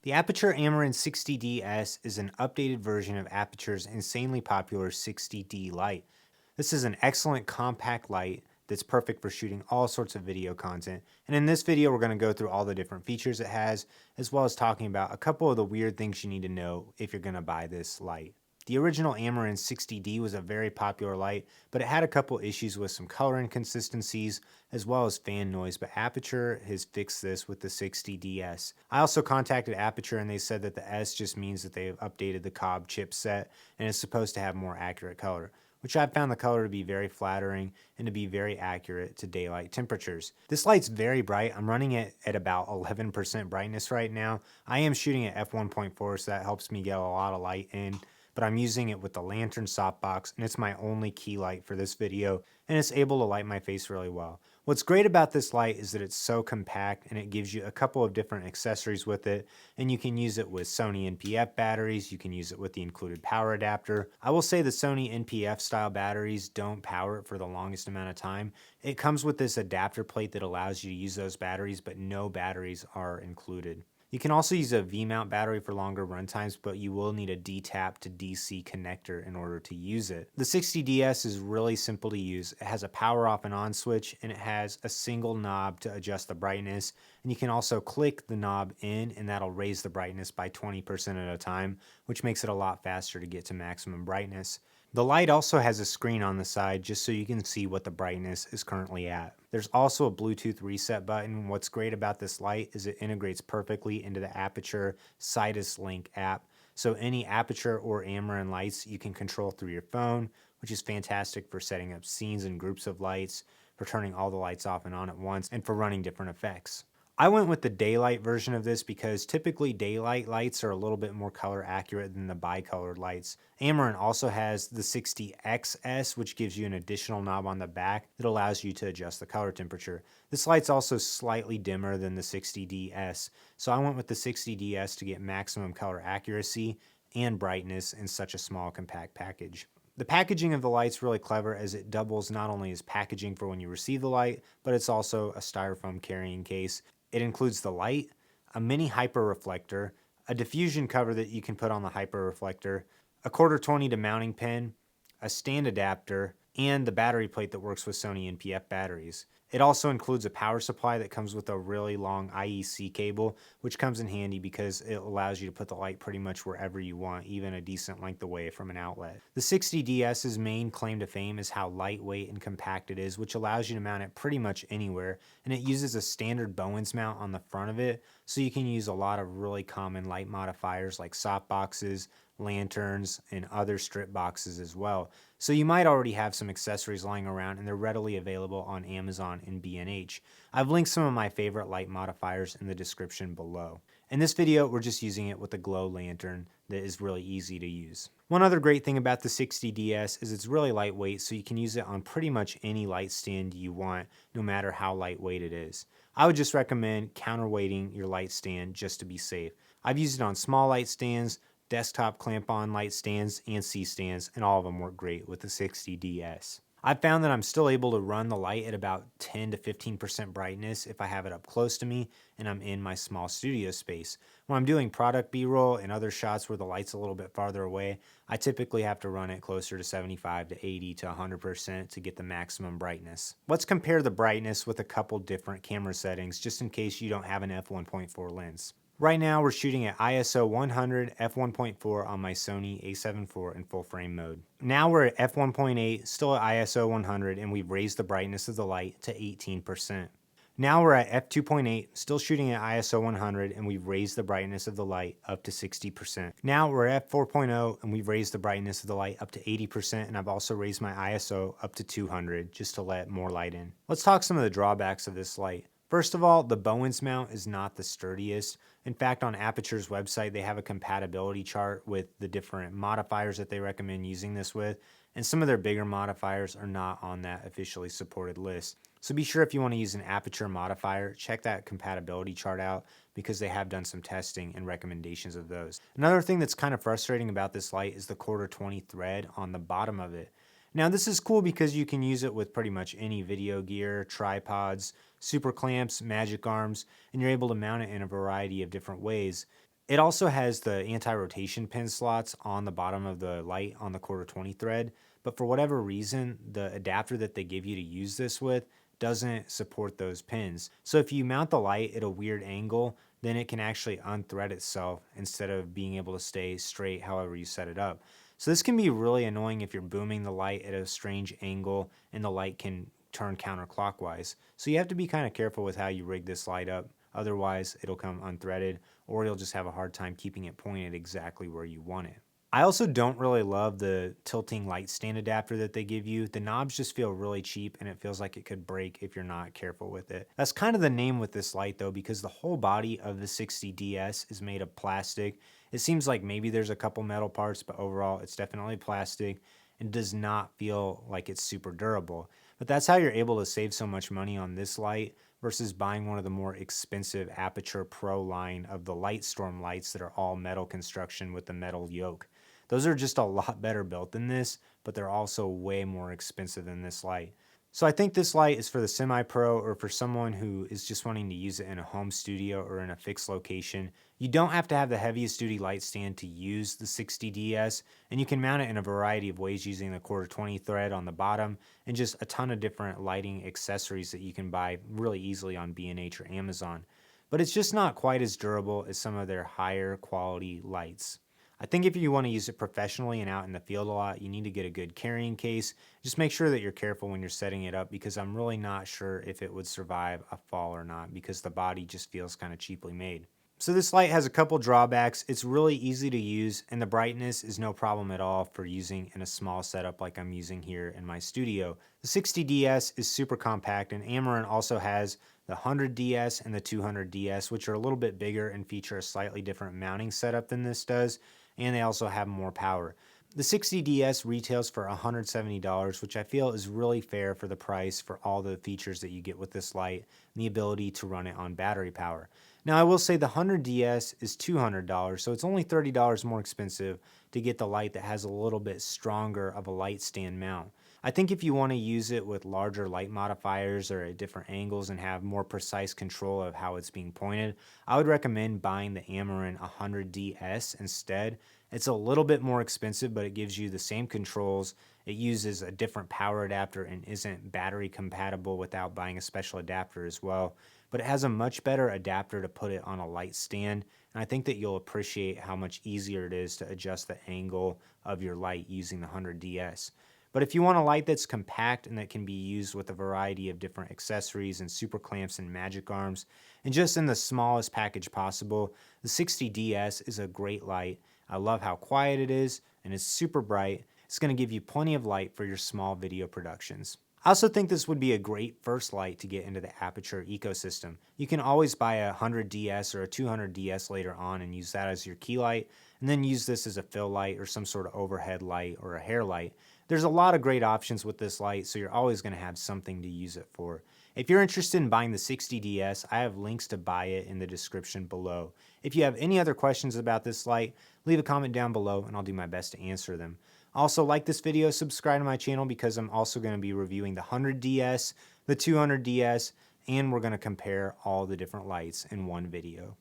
The Aputure Amaran 60DS is an updated version of Aputure's insanely popular 60D light. This is an excellent compact light that's perfect for shooting all sorts of video content. And in this video, we're going to go through all the different features it has, as well as talking about a couple of the weird things you need to know if you're going to buy this light. The original Amaran 60D was a very popular light, but it had a couple issues with some color inconsistencies as well as fan noise, but Aputure has fixed this with the 60DS. I also contacted Aputure and they said that the S just means that they've updated the Cobb chipset and it's supposed to have more accurate color, which I've found the color to be very flattering and to be very accurate to daylight temperatures. This light's very bright. I'm running it at about 11% brightness right now. I am shooting at f1.4, so that helps me get a lot of light in, but I'm using it with the lantern softbox, and it's my only key light for this video, and it's able to light my face really well. What's great about this light is that it's so compact and it gives you a couple of different accessories with it, and you can use it with Sony NPF batteries, you can use it with the included power adapter. I will say the Sony NPF style batteries don't power it for the longest amount of time. It comes with this adapter plate that allows you to use those batteries, but no batteries are included. You can also use a V-mount battery for longer run times, but you will need a D-tap to DC connector in order to use it. The 60DS is really simple to use. It has a power off and on switch, and it has a single knob to adjust the brightness, and you can also click the knob in and that'll raise the brightness by 20% at a time, which makes it a lot faster to get to maximum brightness. The light also has a screen on the side just so you can see what the brightness is currently at. There's also a Bluetooth reset button. What's great about this light is it integrates perfectly into the Aputure Sidus Link app. So any Aputure or Amaran lights you can control through your phone, which is fantastic for setting up scenes and groups of lights, for turning all the lights off and on at once, and for running different effects. I went with the daylight version of this because typically daylight lights are a little bit more color accurate than the bicolored lights. Amaran also has the 60XS, which gives you an additional knob on the back that allows you to adjust the color temperature. This light's also slightly dimmer than the 60DS, so I went with the 60DS to get maximum color accuracy and brightness in such a small compact package. The packaging of the light's really clever as it doubles not only as packaging for when you receive the light, but it's also a styrofoam carrying case. It includes the light, a mini hyper reflector, a diffusion cover that you can put on the hyper reflector, a quarter 20 to mounting pin, a stand adapter, and the battery plate that works with Sony NPF batteries. It also includes a power supply that comes with a really long IEC cable, which comes in handy because it allows you to put the light pretty much wherever you want, even a decent length away from an outlet. The 60DS's main claim to fame is how lightweight and compact it is, which allows you to mount it pretty much anywhere, and it uses a standard Bowens mount on the front of it, so you can use a lot of really common light modifiers like softboxes, lanterns, and other strip boxes as well. So you might already have some accessories lying around and they're readily available on Amazon and B&H. I've linked some of my favorite light modifiers in the description below. In this video, we're just using it with a glow lantern that is really easy to use. One other great thing about the 60DS is it's really lightweight, so you can use it on pretty much any light stand you want, no matter how lightweight it is. I would just recommend counterweighting your light stand just to be safe. I've used it on small light stands, desktop clamp-on light stands, and C-stands, and all of them work great with the 60DS. I've found that I'm still able to run the light at about 10 to 15% brightness if I have it up close to me and I'm in my small studio space. When I'm doing product B-roll and other shots where the light's a little bit farther away, I typically have to run it closer to 75 to 80 to 100% to get the maximum brightness. Let's compare the brightness with a couple different camera settings just in case you don't have an f1.4 lens. Right now we're shooting at ISO 100 f1.4 on my Sony a7 IV in full frame mode. Now we're at f1.8, still at ISO 100, and we've raised the brightness of the light to 18%. Now we're at f2.8, still shooting at ISO 100, and we've raised the brightness of the light up to 60%. Now we're at f4.0, and we've raised the brightness of the light up to 80%, and I've also raised my ISO up to 200 just to let more light in. Let's talk some of the drawbacks of this light. First of all, the Bowens mount is not the sturdiest. In fact, on Aputure's website, they have a compatibility chart with the different modifiers that they recommend using this with, and some of their bigger modifiers are not on that officially supported list. So be sure if you want to use an Aputure modifier, check that compatibility chart out because they have done some testing and recommendations of those. Another thing that's kind of frustrating about this light is the quarter 20 thread on the bottom of it. Now this is cool because you can use it with pretty much any video gear, tripods, super clamps, magic arms, and you're able to mount it in a variety of different ways. It also has the anti-rotation pin slots on the bottom of the light on the quarter 20 thread, but for whatever reason, the adapter that they give you to use this with doesn't support those pins. So if you mount the light at a weird angle, then it can actually unthread itself instead of being able to stay straight however you set it up. So this can be really annoying if you're booming the light at a strange angle and the light can turn counterclockwise. So you have to be kind of careful with how you rig this light up. Otherwise, it'll come unthreaded, or you'll just have a hard time keeping it pointed exactly where you want it. I also don't really love the tilting light stand adapter that they give you. The knobs just feel really cheap and it feels like it could break if you're not careful with it. That's kind of the name with this light though, because the whole body of the 60DS is made of plastic. It seems like maybe there's a couple metal parts, but overall it's definitely plastic and does not feel like it's super durable. But that's how you're able to save so much money on this light versus buying one of the more expensive Aputure Pro line of the Lightstorm lights that are all metal construction with the metal yoke. Those are just a lot better built than this, but they're also way more expensive than this light. So I think this light is for the semi-pro or for someone who is just wanting to use it in a home studio or in a fixed location. You don't have to have the heaviest duty light stand to use the 60DS, and you can mount it in a variety of ways using the quarter 20 thread on the bottom and just a ton of different lighting accessories that you can buy really easily on B&H or Amazon. But it's just not quite as durable as some of their higher quality lights. I think if you want to use it professionally and out in the field a lot, you need to get a good carrying case. Just make sure that you're careful when you're setting it up, because I'm really not sure if it would survive a fall or not, because the body just feels kind of cheaply made. So this light has a couple drawbacks. It's really easy to use, and the brightness is no problem at all for using in a small setup like I'm using here in my studio. The 60DS is super compact, and Amaran also has the 100DS and the 200DS, which are a little bit bigger and feature a slightly different mounting setup than this does, and they also have more power. The 60DS retails for $170, which I feel is really fair for the price for all the features that you get with this light and the ability to run it on battery power. Now, I will say the 100DS is $200, so it's only $30 more expensive to get the light that has a little bit stronger of a light stand mount. I think if you want to use it with larger light modifiers or at different angles and have more precise control of how it's being pointed, I would recommend buying the Amaran 100DS instead. It's a little bit more expensive, but it gives you the same controls. It uses a different power adapter and isn't battery compatible without buying a special adapter as well. But it has a much better adapter to put it on a light stand, and I think that you'll appreciate how much easier it is to adjust the angle of your light using the 100DS. But if you want a light that's compact and that can be used with a variety of different accessories and super clamps and magic arms, and just in the smallest package possible, the 60DS is a great light. I love how quiet it is, and it's super bright. It's going to give you plenty of light for your small video productions. I also think this would be a great first light to get into the Aputure ecosystem. You can always buy a 100DS or a 200DS later on and use that as your key light, and then use this as a fill light or some sort of overhead light or a hair light. There's a lot of great options with this light, so you're always going to have something to use it for. If you're interested in buying the 60DS, I have links to buy it in the description below. If you have any other questions about this light, leave a comment down below and I'll do my best to answer them. Also, like this video, subscribe to my channel, because I'm also going to be reviewing the 100DS, the 200DS, and we're going to compare all the different lights in one video.